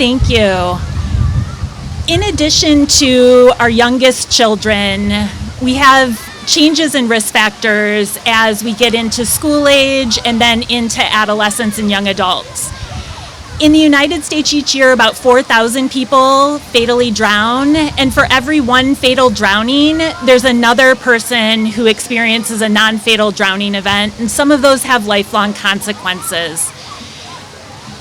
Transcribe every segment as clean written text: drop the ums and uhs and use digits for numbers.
Thank you. In addition to our youngest children, we have changes in risk factors as we get into school age and then into adolescents and young adults. In the United States each year, about 4,000 people fatally drown, and for every one fatal drowning, there's another person who experiences a non-fatal drowning event, and some of those have lifelong consequences.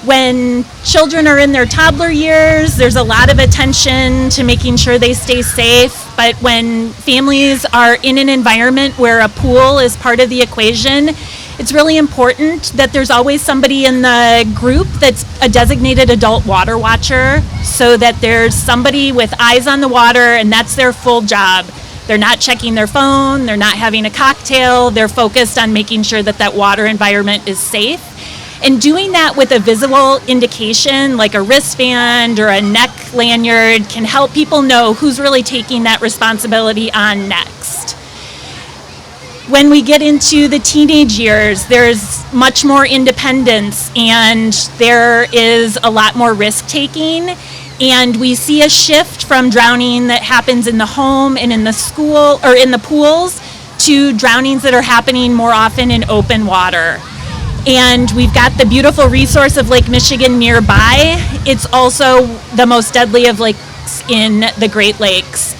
When children are in their toddler years, there's a lot of attention to making sure they stay safe, but when families are in an environment where a pool is part of the equation, it's really important that there's always somebody in the group that's a designated adult water watcher, so that there's somebody with eyes on the water and that's their full job. They're not checking their phone, they're not having a cocktail, they're focused on making sure that that water environment is safe. And doing that with a visual indication like a wristband or a neck lanyard can help people know who's really taking that responsibility on next. When we get into the teenage years, there's much more independence and there is a lot more risk taking. And we see a shift from drowning that happens in the home and in the school or in the pools to drownings that are happening more often in open water. And we've got the beautiful resource of Lake Michigan nearby. It's also the most deadly of lakes in the Great Lakes.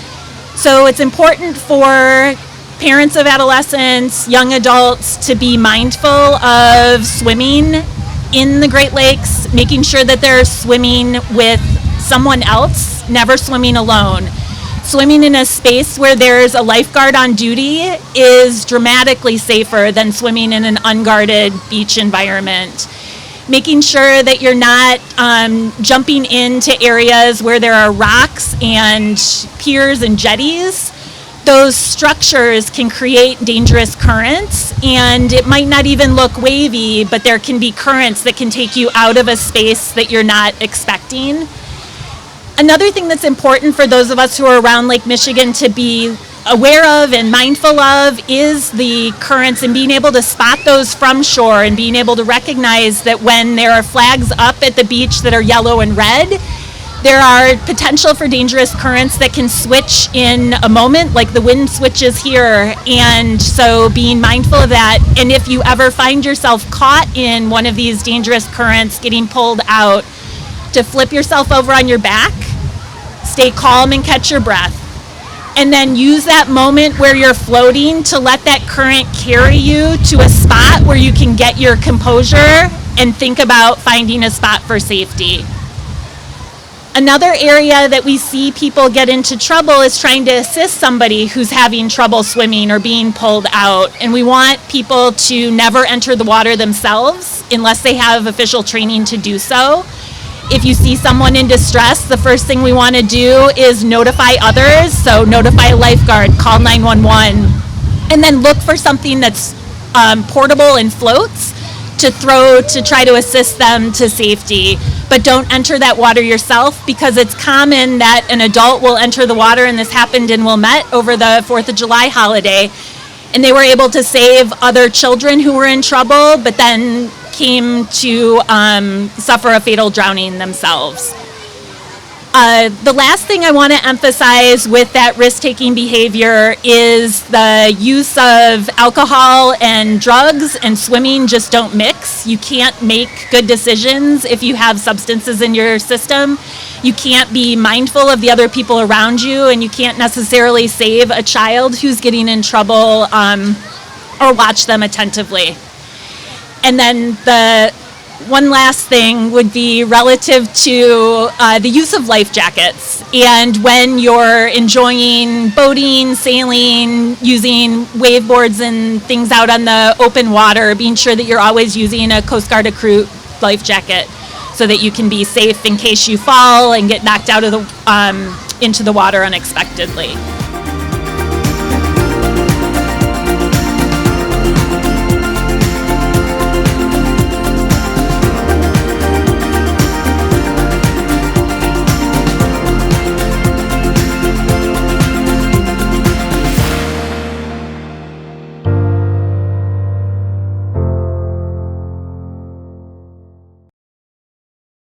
So it's important for parents of adolescents, young adults to be mindful of swimming in the Great Lakes, making sure that they're swimming with someone else, never swimming alone. Swimming in a space where there's a lifeguard on duty is dramatically safer than swimming in an unguarded beach environment. Making sure that you're not jumping into areas where there are rocks and piers and jetties. Those structures can create dangerous currents, and it might not even look wavy, but there can be currents that can take you out of a space that you're not expecting. Another thing that's important for those of us who are around Lake Michigan to be aware of and mindful of is the currents and being able to spot those from shore and being able to recognize that when there are flags up at the beach that are yellow and red, there are potential for dangerous currents that can switch in a moment, like the wind switches here, and so being mindful of that. And if you ever find yourself caught in one of these dangerous currents getting pulled out, to flip yourself over on your back, stay calm and catch your breath, and then use that moment where you're floating to let that current carry you to a spot where you can get your composure and think about finding a spot for safety. Another area that we see people get into trouble is trying to assist somebody who's having trouble swimming or being pulled out, and we want people to never enter the water themselves unless they have official training to do so. If you see someone in distress, the first thing we want to do is notify others. So notify a lifeguard, call 911, and then look for something that's portable and floats to throw to try to assist them to safety. But don't enter that water yourself, because it's common that an adult will enter the water, and this happened in Wilmette over the 4th of July holiday, and they were able to save other children who were in trouble, but then came to suffer a fatal drowning themselves. The last thing I want to emphasize with that risk-taking behavior is the use of alcohol and drugs and swimming just don't mix. You can't make good decisions if you have substances in your system. You can't be mindful of the other people around you, and you can't necessarily save a child who's getting in trouble or watch them attentively. And then the one last thing would be relative to the use of life jackets. And when you're enjoying boating, sailing, using wave boards and things out on the open water, being sure that you're always using a Coast Guard crew life jacket so that you can be safe in case you fall and get knocked out of the into the water unexpectedly.